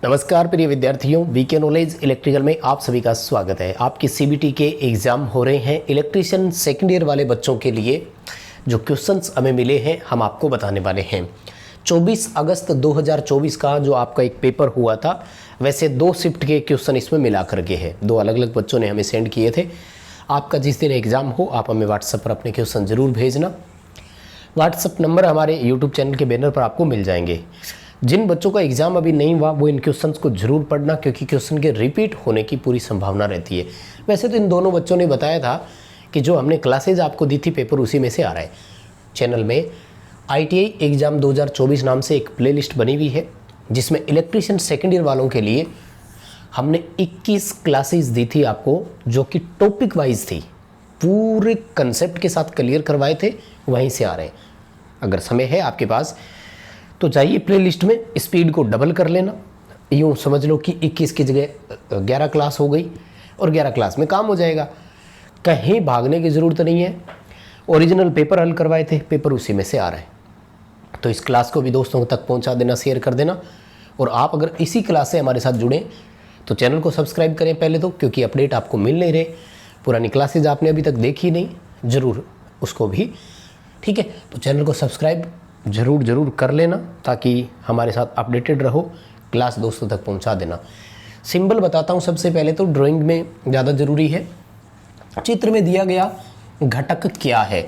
नमस्कार प्रिय विद्यार्थियों, वीके नॉलेज इलेक्ट्रिकल में आप सभी का स्वागत है। आपके सीबीटी के एग्ज़ाम हो रहे हैं। इलेक्ट्रीशियन सेकेंड ईयर वाले बच्चों के लिए जो क्वेश्चंस हमें मिले हैं हम आपको बताने वाले हैं। 24 अगस्त 2024 का जो आपका एक पेपर हुआ था, वैसे 2 शिफ्ट के क्वेश्चन इसमें मिला करके है। 2 अलग अलग बच्चों ने हमें सेंड किए थे। आपका जिस दिन एग्ज़ाम हो आप हमें व्हाट्सएप पर अपने क्वेश्चन ज़रूर भेजना। व्हाट्सएप नंबर हमारे यूट्यूब चैनल के बैनर पर आपको मिल जाएंगे। जिन बच्चों का एग्ज़ाम अभी नहीं हुआ वो इन क्वेश्चंस को जरूर पढ़ना, क्योंकि क्वेश्चन के रिपीट होने की पूरी संभावना रहती है। वैसे तो इन दोनों बच्चों ने बताया था कि जो हमने क्लासेज आपको दी थी पेपर उसी में से आ रहा है। चैनल में ITI एग्ज़ाम 2024 नाम से एक प्लेलिस्ट बनी हुई है, जिसमें इलेक्ट्रीशियन सेकेंड ईयर वालों के लिए हमने 21 क्लासेज दी थी आपको, जो कि टॉपिक वाइज थी। पूरे कंसेप्ट के साथ क्लियर करवाए थे, वहीं से आ रहे हैं। अगर समय है आपके पास तो जाइए प्लेलिस्ट में, स्पीड को डबल कर लेना। यूँ समझ लो कि 21 की जगह 11 क्लास हो गई और 11 क्लास में काम हो जाएगा। कहीं भागने की ज़रूरत नहीं है। ओरिजिनल पेपर हल करवाए थे, पेपर उसी में से आ रहा है। तो इस क्लास को भी दोस्तों तक पहुंचा देना, शेयर कर देना। और आप अगर इसी क्लास से हमारे साथ जुड़ें तो चैनल को सब्सक्राइब करें पहले तो, क्योंकि अपडेट आपको मिल नहीं रहे। पुरानी क्लासेज आपने अभी तक देखी नहीं, ज़रूर उसको भी, ठीक है। तो चैनल को सब्सक्राइब ज़रूर कर लेना, ताकि हमारे साथ अपडेटेड रहो। क्लास दोस्तों तक पहुंचा देना। सिंबल बताता हूं सबसे पहले तो, ड्राइंग में ज़्यादा ज़रूरी है। चित्र में दिया गया घटक क्या है।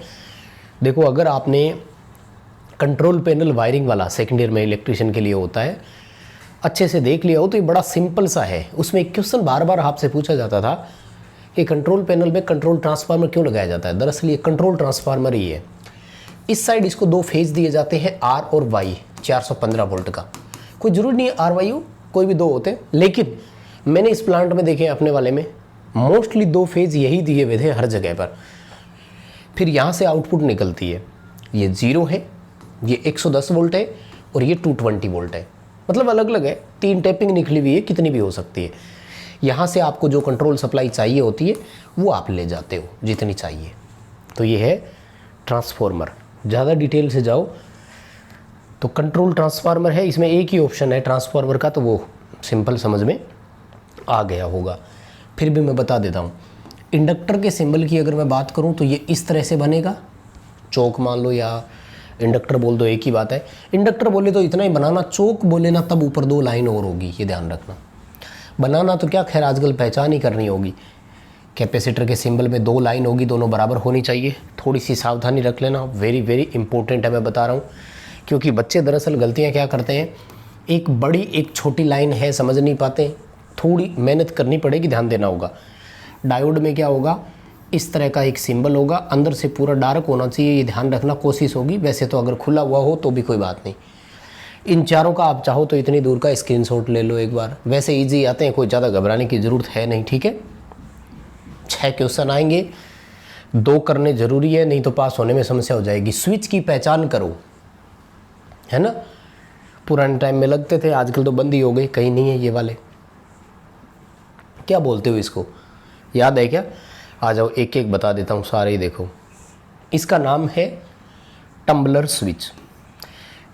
देखो, अगर आपने कंट्रोल पैनल वायरिंग वाला सेकेंड ईयर में इलेक्ट्रीशियन के लिए होता है, अच्छे से देख लिया हो तो ये बड़ा सिंपल सा है। उसमें एक क्वेश्चन बार बार आपसे पूछा जाता था कि कंट्रोल पैनल में कंट्रोल ट्रांसफार्मर क्यों लगाया जाता है। दरअसल ये कंट्रोल ट्रांसफार्मर ही है। इस साइड इसको 2 फेज दिए जाते हैं, R और Y, 415 वोल्ट का। कोई जरूरी नहीं है R Y हो, कोई भी 2 होते हैं, लेकिन मैंने इस प्लांट में देखे अपने वाले में मोस्टली 2 फेज यही दिए हुए थे हर जगह पर। फिर यहाँ से आउटपुट निकलती है, ये 0 है, ये 110 वोल्ट है और ये 220 वोल्ट है। मतलब अलग अलग है, 3 टैपिंग निकली हुई है, कितनी भी हो सकती है। यहाँ से आपको जो कंट्रोल सप्लाई चाहिए होती है वो आप ले जाते हो जितनी चाहिए। तो ये है ट्रांसफॉर्मर। ज़्यादा डिटेल से जाओ तो कंट्रोल ट्रांसफार्मर है, इसमें एक ही ऑप्शन है ट्रांसफार्मर का, तो वो सिंपल समझ में आ गया होगा। फिर भी मैं बता देता हूँ। इंडक्टर के सिंबल की अगर मैं बात करूँ तो ये इस तरह से बनेगा। चौक मान लो या इंडक्टर बोल दो, एक ही बात है। इंडक्टर बोले तो इतना ही बनाना, चौक बोले ना तब ऊपर 2 लाइन और होगी, ये ध्यान रखना। बनाना तो क्या, खैर आजकल पहचान ही करनी होगी। कैपेसिटर के सिंबल में 2 लाइन होगी, दोनों बराबर होनी चाहिए। थोड़ी सी सावधानी रख लेना, वेरी इंपॉर्टेंट है, मैं बता रहा हूँ। क्योंकि बच्चे दरअसल गलतियाँ क्या करते हैं, एक बड़ी एक छोटी लाइन है, समझ नहीं पाते। थोड़ी मेहनत करनी पड़ेगी, ध्यान देना होगा। डायोड में क्या होगा, इस तरह का एक सिंबल होगा, अंदर से पूरा डार्क होना चाहिए, ये ध्यान रखना। कोशिश होगी, वैसे तो अगर खुला हुआ हो तो भी कोई बात नहीं। इन चारों का आप चाहो तो इतनी दूर का स्क्रीनशॉट ले लो एक बार। वैसे ईजी आते हैं, कोई ज़्यादा घबराने की ज़रूरत है नहीं, ठीक है। 6 क्वेश्चन आएंगे, 2 करने जरूरी है, नहीं तो पास होने में समस्या हो जाएगी। स्विच की पहचान करो, है ना। पुराने टाइम में लगते थे, आजकल तो बंद ही हो गई, कहीं नहीं है ये वाले। क्या बोलते हो इसको, याद है क्या? आ जाओ, एक एक बता देता हूँ, सारे ही देखो। इसका नाम है टम्बलर स्विच।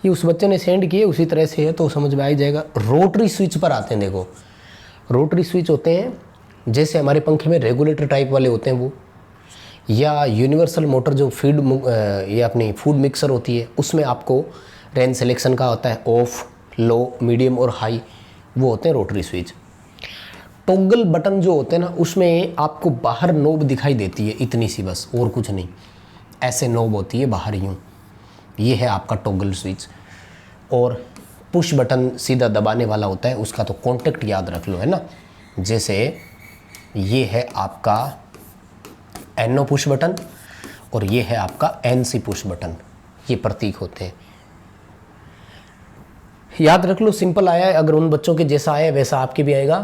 ये उस बच्चे ने सेंड किए, उसी तरह से है तो समझ में आ ही जाएगा। रोटरी स्विच पर आते हैं। देखो, रोटरी स्विच होते हैं जैसे हमारे पंखे में रेगुलेटर टाइप वाले होते हैं वो, या यूनिवर्सल मोटर जो फीड ये अपनी फूड मिक्सर होती है, उसमें आपको रेंज सिलेक्शन का होता है, ऑफ, लो, मीडियम और हाई, वो होते हैं रोटरी स्विच। टॉगल बटन जो होते हैं ना, उसमें आपको बाहर नोब दिखाई देती है, इतनी सी बस, और कुछ नहीं। ऐसे नोब होती है बाहर यूँ, ये है आपका टॉगल स्विच। और पुश बटन सीधा दबाने वाला होता है, उसका तो कॉन्टेक्ट याद रख लो, है ना। जैसे ये है आपका NO पुश बटन और ये है आपका NC पुश बटन, ये प्रतीक होते हैं। याद रख लो, सिंपल आया है। अगर उन बच्चों के जैसा आया वैसा आपके भी आएगा।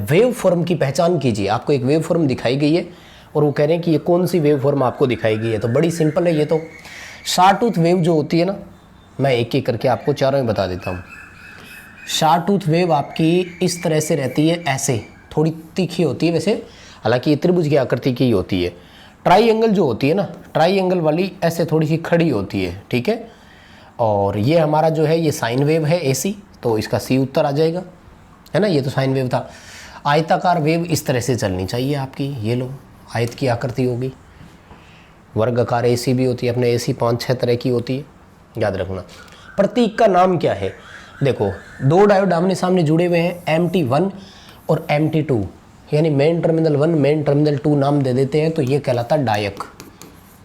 वेव फॉर्म की पहचान कीजिए। आपको एक वेव फॉर्म दिखाई गई है और वो कह रहे हैं कि ये कौन सी वेव फॉर्म आपको दिखाई गई है, तो बड़ी सिंपल है ये तो। शार्टूथ वेव जो होती है ना, मैं एक एक करके आपको चारों में बता देता हूँ। शार्टूथ वेव आपकी इस तरह से रहती है, ऐसे थोड़ी तीखी होती है वैसे, हालांकि ये त्रिभुज की आकृति की होती है। ट्राइएंगल जो होती है ना, ट्राइएंगल वाली ऐसे थोड़ी सी खड़ी होती है, ठीक है। और ये हमारा जो है ये साइन वेव है AC, तो इसका C उत्तर आ जाएगा। है ना, ये तो साइन वेव था। आयताकार वेव इस तरह से चलनी चाहिए आपकी, ये लो आयत की आकृति होगी। वर्गाकार एसी भी होती है, अपने एसी 5-6 तरह की होती है, याद रखना। प्रतीक का नाम क्या है? देखो, दो डायोड आमने सामने जुड़े हुए हैं, MT1 और MT2, यानी मेन टर्मिनल 1 मेन टर्मिनल 2 नाम दे देते हैं, तो ये कहलाता है डायक।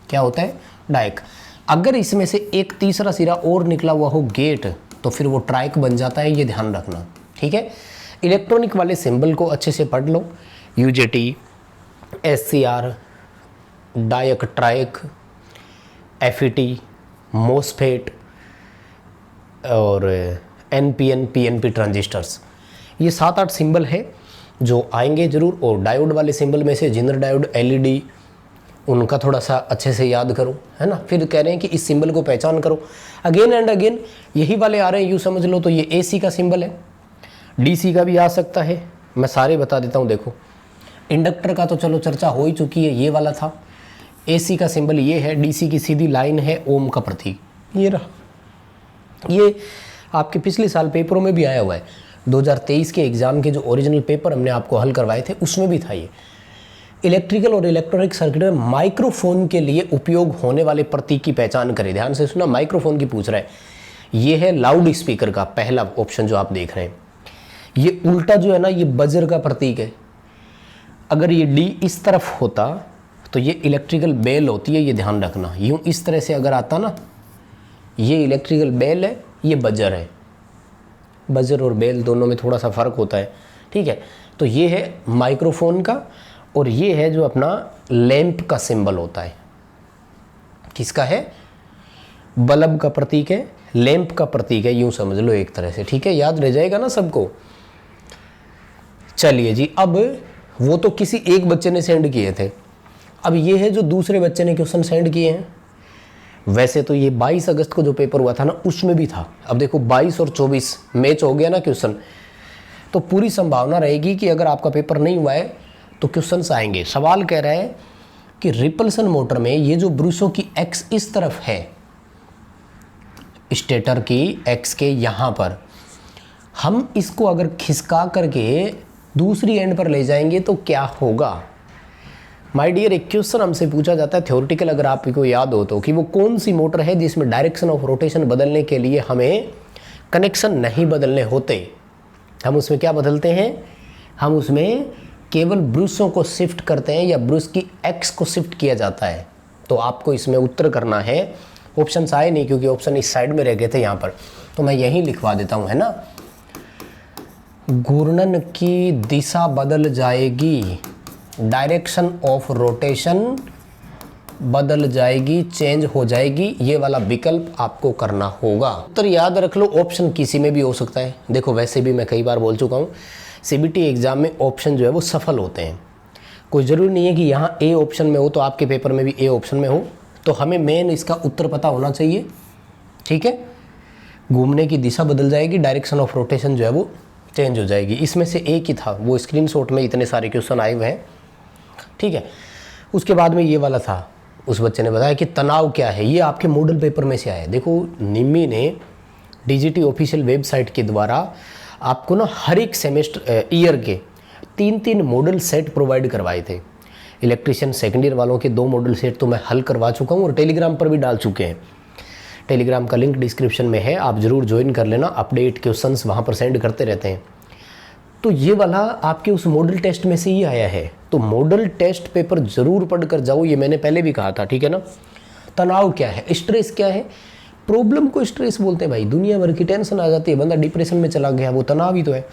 क्या होता है? डायक। अगर इसमें से एक तीसरा सिरा और निकला हुआ हो गेट, तो फिर वो ट्राइक बन जाता है, ये ध्यान रखना, ठीक है। इलेक्ट्रॉनिक वाले सिंबल को अच्छे से पढ़ लो, UJT, SCR, डायक, trike, FET, MOSFET और NPN, PNP ट्रांजिस्टर्स, ये 7-8 सिंबल है जो आएंगे जरूर। और डायोड वाले सिंबल में से जिनर डायोड, LED, उनका थोड़ा सा अच्छे से याद करो, है ना। फिर कह रहे हैं कि इस सिंबल को पहचान करो, अगेन एंड अगेन यही वाले आ रहे हैं, यूँ समझ लो। तो ये AC का सिंबल है, DC का भी आ सकता है, मैं सारे बता देता हूँ। देखो, इंडक्टर का तो चलो चर्चा हो ही चुकी है, ये वाला था। AC का सिंबल ये है, DC की सीधी लाइन है, ओम का प्रतीक ये रहा। ये आपके पिछले साल पेपरों में भी आया हुआ है, 2023 के एग्ज़ाम के जो ओरिजिनल पेपर हमने आपको हल करवाए थे उसमें भी था ये। इलेक्ट्रिकल और इलेक्ट्रॉनिक सर्किट में माइक्रोफोन के लिए उपयोग होने वाले प्रतीक की पहचान करें। ध्यान से सुना, माइक्रोफोन की पूछ रहा है। ये है लाउड स्पीकर का पहला ऑप्शन जो आप देख रहे हैं। ये उल्टा जो है ना, ये बजर का प्रतीक है। अगर ये D इस तरफ होता तो ये इलेक्ट्रिकल बेल होती है, ये ध्यान रखना। यूँ इस तरह से अगर आता ना, ये इलेक्ट्रिकल बेल है, ये बजर है। बजर और बेल दोनों में थोड़ा सा फ़र्क होता है, ठीक है। तो ये है माइक्रोफोन का, और ये है जो अपना लैंप का सिंबल होता है। किसका है? बल्ब का प्रतीक है, लैंप का प्रतीक है, यूं समझ लो एक तरह से, ठीक है। याद रह जाएगा ना सबको। चलिए जी, अब वो तो किसी एक बच्चे ने सेंड किए थे, अब ये है जो दूसरे बच्चे ने क्वेश्चन सेंड किए हैं। वैसे तो ये 22 अगस्त को जो पेपर हुआ था ना, उसमें भी था। अब देखो 22 और 24 मैच हो गया ना क्वेश्चन, तो पूरी संभावना रहेगी कि अगर आपका पेपर नहीं हुआ है तो क्वेश्चंस आएंगे। सवाल कह रहा है कि रिपल्सन मोटर में ये जो ब्रूसों की एक्स इस तरफ है, स्टेटर की एक्स के यहाँ पर, हम इसको अगर खिसका करके दूसरी एंड पर ले जाएंगे तो क्या होगा? माय डियर, एक क्वेश्चन हमसे पूछा जाता है थ्योरेटिकल, अगर आपको याद हो तो, कि वो कौन सी मोटर है जिसमें डायरेक्शन ऑफ रोटेशन बदलने के लिए हमें कनेक्शन नहीं बदलने होते। हम उसमें क्या बदलते हैं? हम उसमें केवल ब्रूसों को शिफ्ट करते हैं, या ब्रूस की एक्स को शिफ्ट किया जाता है। तो आपको इसमें उत्तर करना है। ऑप्शन आए नहीं क्योंकि ऑप्शन इस साइड में रह गए थे यहाँ पर, तो मैं यहीं लिखवा देता हूँ, है ना। घूर्णन की दिशा बदल जाएगी, डायरेक्शन ऑफ रोटेशन बदल जाएगी, चेंज हो जाएगी, ये वाला विकल्प आपको करना होगा। उत्तर याद रख लो, ऑप्शन किसी में भी हो सकता है। देखो, वैसे भी मैं कई बार बोल चुका हूँ, CBT एग्ज़ाम में ऑप्शन जो है वो सफल होते हैं। कोई ज़रूरी नहीं है कि यहाँ A ऑप्शन में हो तो आपके पेपर में भी A ऑप्शन में हो। तो हमें मेन इसका उत्तर पता होना चाहिए, ठीक है। घूमने की दिशा बदल जाएगी, डायरेक्शन ऑफ रोटेशन जो है वो चेंज हो जाएगी। इसमें से एक ही था, वो स्क्रीनशॉट में इतने सारे क्वेश्चन आए हुए हैं, ठीक है। उसके बाद में ये वाला था, उस बच्चे ने बताया कि तनाव क्या है, ये आपके मॉडल पेपर में से आया है। देखो, निम्मी ने DGT ऑफिशियल वेबसाइट के द्वारा आपको ना हर एक सेमेस्टर ईयर के 3-3 मॉडल सेट प्रोवाइड करवाए थे। इलेक्ट्रिशियन सेकेंड ईयर वालों के 2 मॉडल सेट तो मैं हल करवा चुका हूँ और टेलीग्राम पर भी डाल चुके हैं। टेलीग्राम का लिंक डिस्क्रिप्शन में है, आप ज़रूर ज्वाइन कर लेना। अपडेट क्वेश्चंस वहाँ पर सेंड करते रहते हैं। तो ये वाला आपके उस मॉडल टेस्ट में से ही आया है, तो मॉडल टेस्ट पेपर ज़रूर पढ़ कर जाओ, ये मैंने पहले भी कहा था, ठीक है ना। तनाव क्या है, स्ट्रेस क्या है, प्रॉब्लम को स्ट्रेस बोलते हैं भाई। दुनिया भर की टेंशन आ जाती है, बंदा डिप्रेशन में चला गया, वो तनाव ही तो है।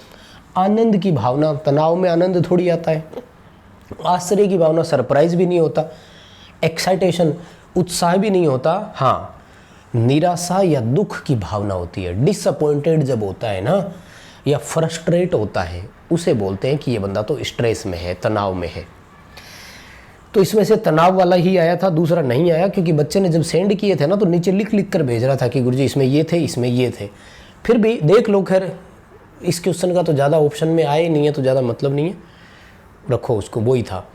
आनंद की भावना, तनाव में आनंद थोड़ी आता है। आश्चर्य की भावना, सरप्राइज भी नहीं होता। एक्साइटेशन, उत्साह भी नहीं होता। हाँ, निराशा या दुख की भावना होती है। डिसअपॉइंटेड जब होता है ना, या फ्रस्ट्रेट होता है, उसे बोलते हैं कि ये बंदा तो स्ट्रेस में है, तनाव में है। तो इसमें से तनाव वाला ही आया था, दूसरा नहीं आया, क्योंकि बच्चे ने जब सेंड किए थे ना तो नीचे लिख लिख कर भेज रहा था कि गुरुजी इसमें ये थे, इसमें ये थे। फिर भी देख लो, खैर इस क्वेश्चन का तो ज़्यादा ऑप्शन में आए नहीं है, तो ज़्यादा मतलब नहीं है, रखो उसको, वो ही था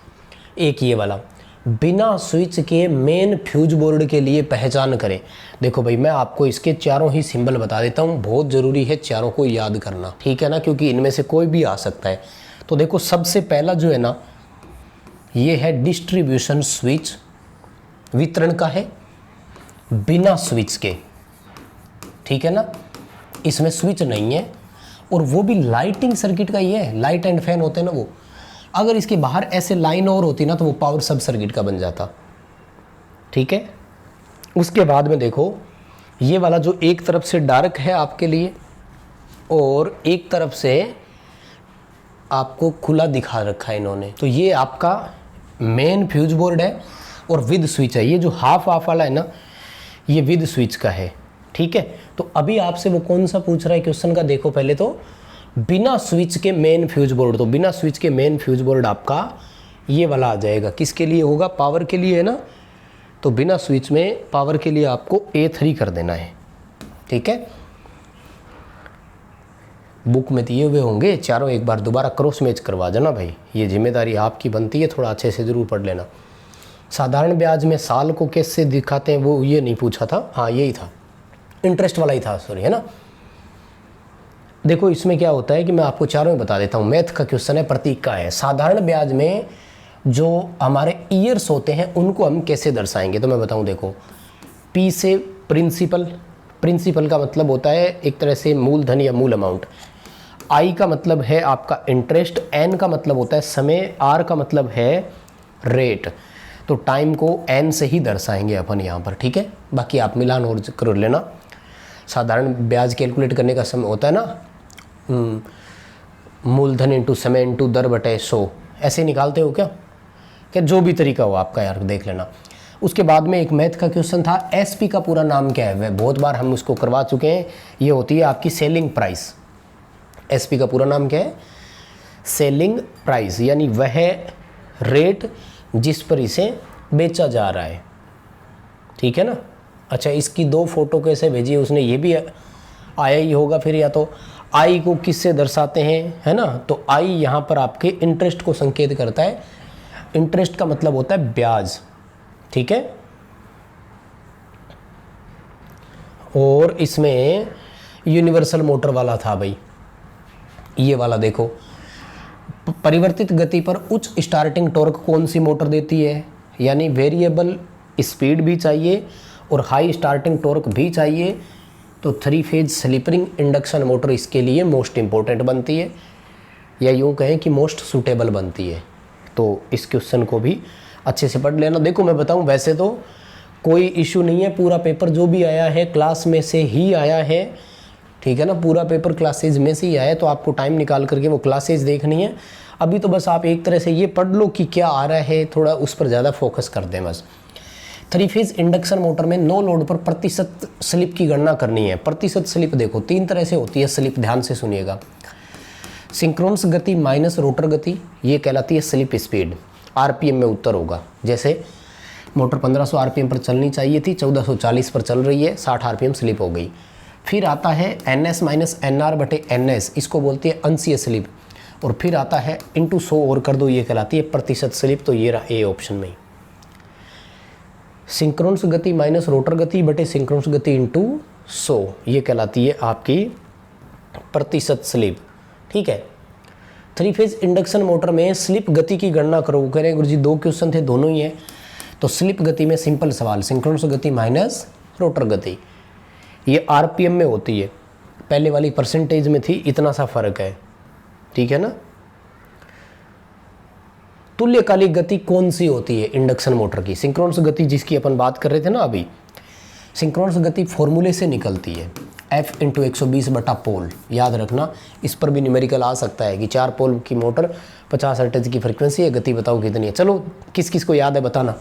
एक ये वाला। बिना स्विच के मेन फ्यूज बोर्ड के लिए पहचान करें। देखो भाई, मैं आपको इसके चारों ही सिंबल बता देता हूँ, बहुत ज़रूरी है चारों को याद करना, ठीक है ना, क्योंकि इनमें से कोई भी आ सकता है। तो देखो, सबसे पहला जो है ना, ये है डिस्ट्रीब्यूशन स्विच, वितरण का है, बिना स्विच के, ठीक है ना, इसमें स्विच नहीं है, और वो भी लाइटिंग सर्किट का ही है, लाइट एंड फैन होते हैं ना वो। अगर इसके बाहर ऐसे लाइन और होती ना तो वो पावर सब सर्किट का बन जाता, ठीक है। उसके बाद में देखो, ये वाला जो एक तरफ से डार्क है आपके लिए और एक तरफ से आपको खुला दिखा रखा है इन्होंने, तो ये आपका मेन फ्यूज बोर्ड है और विद स्विच है। ये जो हाफ हाफ वाला है ना, ये विद स्विच का है, ठीक है। तो अभी आपसे वो कौन सा पूछ रहा है क्वेश्चन का, देखो पहले तो बिना स्विच के मेन फ्यूज बोर्ड, तो बिना स्विच के मेन फ्यूज बोर्ड आपका ये वाला आ जाएगा। किसके लिए होगा? पावर के लिए है ना, तो बिना स्विच में पावर के लिए आपको A3 कर देना है, ठीक है। बुक में दिए हुए होंगे चारों, एक बार दोबारा क्रॉस मैच करवा देना भाई, ये जिम्मेदारी आपकी बनती है, थोड़ा अच्छे से ज़रूर पढ़ लेना। साधारण ब्याज में साल को कैसे दिखाते हैं वो ये नहीं पूछा था, हाँ यही था, इंटरेस्ट वाला ही था, सॉरी, है ना। देखो इसमें क्या होता है कि मैं आपको चारों में बता देता हूँ, मैथ का क्वेश्चन है, प्रतीक का है। साधारण ब्याज में जो हमारे ईयर्स होते हैं उनको हम कैसे दर्शाएंगे, तो मैं बताऊँ, देखो P से प्रिंसिपल, प्रिंसिपल का मतलब होता है एक तरह से मूलधन या मूल अमाउंट, I का मतलब है आपका इंटरेस्ट, N का मतलब होता है समय, R का मतलब है रेट। तो टाइम को N से ही दर्शाएंगे अपन यहाँ पर, ठीक है। बाकी आप मिलान और कर लेना। साधारण ब्याज कैलकुलेट करने का समय होता है ना, मूलधन इंटू समय इंटू दर बटे 100, ऐसे निकालते हो क्या जो भी तरीका हो आपका यार, देख लेना। उसके बाद में एक मैथ का क्वेश्चन था, SP का पूरा नाम क्या है? वह बहुत बार हम उसको करवा चुके हैं, ये होती है आपकी सेलिंग प्राइस। SP का पूरा नाम क्या है? सेलिंग प्राइस, यानी वह रेट जिस पर इसे बेचा जा रहा है, ठीक है ना। अच्छा, इसकी 2 फोटो कैसे भेजी है उसने, ये भी आया ही होगा फिर, या तो I को किससे दर्शाते हैं, है ना, तो I यहाँ पर आपके इंटरेस्ट को संकेत करता है। इंटरेस्ट का मतलब होता है ब्याज, ठीक है। और इसमें यूनिवर्सल मोटर वाला था भाई, ये वाला देखो, परिवर्तित गति पर उच्च स्टार्टिंग टॉर्क कौन सी मोटर देती है, यानी वेरिएबल स्पीड भी चाहिए और हाई स्टार्टिंग टॉर्क भी चाहिए, तो 3 फेज स्लिपरिंग इंडक्शन मोटर इसके लिए मोस्ट इंपॉर्टेंट बनती है, या यूँ कहें कि मोस्ट सूटेबल बनती है। तो इस क्वेश्चन को भी अच्छे से पढ़ लेना। देखो मैं बताऊं, वैसे तो कोई इशू नहीं है, पूरा पेपर जो भी आया है क्लास में से ही आया है, ठीक है ना, पूरा पेपर क्लासेज में से ही आया है, तो आपको टाइम निकाल करके वो क्लासेज देखनी है। अभी तो बस आप एक तरह से ये पढ़ लो कि क्या आ रहा है, थोड़ा उस पर ज़्यादा फोकस कर दें बस। 3 फेज इंडक्शन मोटर में नो लोड पर प्रतिशत स्लिप की गणना करनी है। प्रतिशत स्लिप देखो 3 तरह से होती है स्लिप, ध्यान से सुनिएगा। सिंक्रोनस गति माइनस रोटर गति, ये कहलाती है स्लिप स्पीड। RPM में उत्तर होगा, जैसे मोटर 1500 RPM पर चलनी चाहिए थी, 1440 पर चल रही है, 60 RPM स्लिप हो गई। फिर आता है NS माइनस NR बटे NS, इसको बोलती है अंशीय स्लिप। और फिर आता है इंटू 100 और कर दो, ये कहलाती है प्रतिशत स्लिप। तो ये रहा A ऑप्शन में। सिंक्रोनस गति माइनस रोटर गति बटे सिंक्रोनस गति इंटू 100, ये कहलाती है आपकी प्रतिशत स्लिप, ठीक है। 3 फेज इंडक्शन मोटर में स्लिप गति की गणना करो, कह रहे हैं गुरुजी 2 क्वेश्चन थे, दोनों ही है। तो स्लिप गति में सिंपल सवाल, सिंक्रोनस गति माइनस रोटर गति, ये RPM में होती है, पहले वाली परसेंटेज में थी, इतना सा फर्क है, ठीक है ना। तुल्यकालिक गति कौन सी होती है इंडक्शन मोटर की? सिंक्रोनस गति जिसकी अपन बात कर रहे थे ना अभी, सिंक्रोनस गति फॉर्मूले से निकलती है, F इंटू 120 बटा पोल। याद रखना, इस पर भी न्यूमेरिकल आ सकता है कि 4 पोल की मोटर 50 हर्ट्ज की फ्रीक्वेंसी है, गति बताओ कितनी है। चलो किस किस को याद है बताना।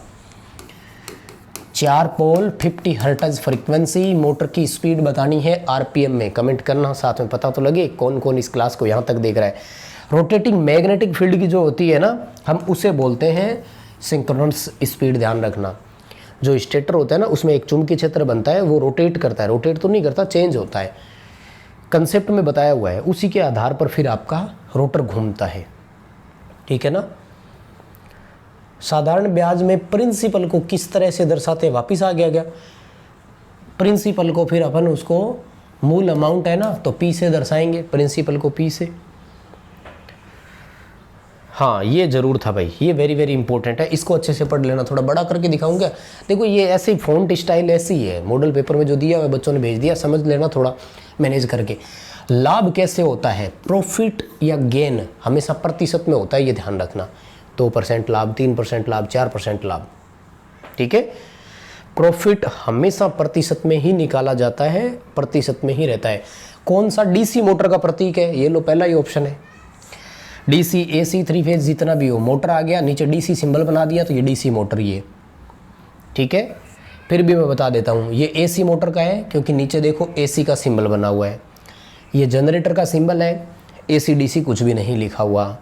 4 पोल 50 हर्ट्ज फ्रीक्वेंसी, मोटर की स्पीड बतानी है RPM में, कमेंट करना, साथ में पता तो लगे कौन कौन इस क्लास को यहाँ तक देख रहा है। रोटेटिंग मैग्नेटिक फील्ड की जो होती है ना, हम उसे बोलते हैं सिंक्रोनस स्पीड, ध्यान रखना। जो स्टेटर होता है ना, उसमें एक चुंबकीय क्षेत्र बनता है, वो रोटेट करता है, रोटेट तो नहीं करता, चेंज होता है, कंसेप्ट में बताया हुआ है, उसी के आधार पर फिर आपका रोटर घूमता है, ठीक है ना। साधारण ब्याज में प्रिंसिपल को किस तरह से दर्शाते हैं, वापिस आ गया प्रिंसिपल को फिर अपन उसको मूल अमाउंट है ना तो पी से दर्शाएंगे, प्रिंसिपल को पी से। हाँ ये जरूर था भाई, ये वेरी वेरी इंपॉर्टेंट है, इसको अच्छे से पढ़ लेना। थोड़ा बड़ा करके दिखाऊंगा, देखो ये ऐसे ही फ़ॉन्ट स्टाइल ऐसी ही है, मॉडल पेपर में जो दिया हुआ बच्चों ने भेज दिया, समझ लेना थोड़ा मैनेज करके। लाभ कैसे होता है, प्रॉफिट या गेन हमेशा प्रतिशत में होता है, ये ध्यान रखना। 2% लाभ, 3% लाभ, 4% लाभ, ठीक है। प्रॉफिट हमेशा प्रतिशत में ही निकाला जाता है, प्रतिशत में ही रहता है। कौन सा, डीसी मोटर का प्रतीक है, ये लो पहला ही ऑप्शन है। डीसी, एसी, 3 फेज जितना भी हो, मोटर आ गया, नीचे डीसी सिंबल बना दिया तो ये डीसी मोटर, ये ठीक है। फिर भी मैं बता देता हूँ, ये एसी मोटर का है क्योंकि नीचे देखो एसी का सिंबल बना हुआ है। ये जनरेटर का सिंबल है, एसी डीसी कुछ भी नहीं लिखा हुआ।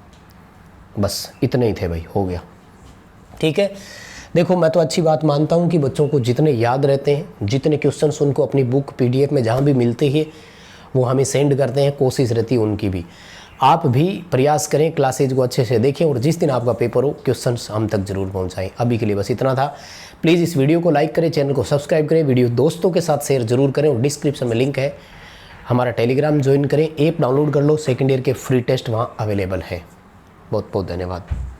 बस इतने ही थे भाई, हो गया, ठीक है। देखो मैं तो अच्छी बात मानता हूँ कि बच्चों को जितने याद रहते हैं, जितने क्वेश्चंस उनको अपनी बुक पीडीएफ में जहाँ भी मिलते हैं वो हमें सेंड करते हैं, कोशिश रहती है उनकी भी। आप भी प्रयास करें, क्लासेज को अच्छे से देखें और जिस दिन आपका पेपर हो क्वेश्चंस हम तक जरूर पहुंचाएं। अभी के लिए बस इतना था। प्लीज़ इस वीडियो को लाइक करें, चैनल को सब्सक्राइब करें, वीडियो दोस्तों के साथ शेयर जरूर करें और डिस्क्रिप्शन में लिंक है, हमारा टेलीग्राम ज्वाइन करें, ऐप डाउनलोड कर लो, सेकेंड ईयर के फ्री टेस्ट वहाँ अवेलेबल है। बहुत बहुत धन्यवाद।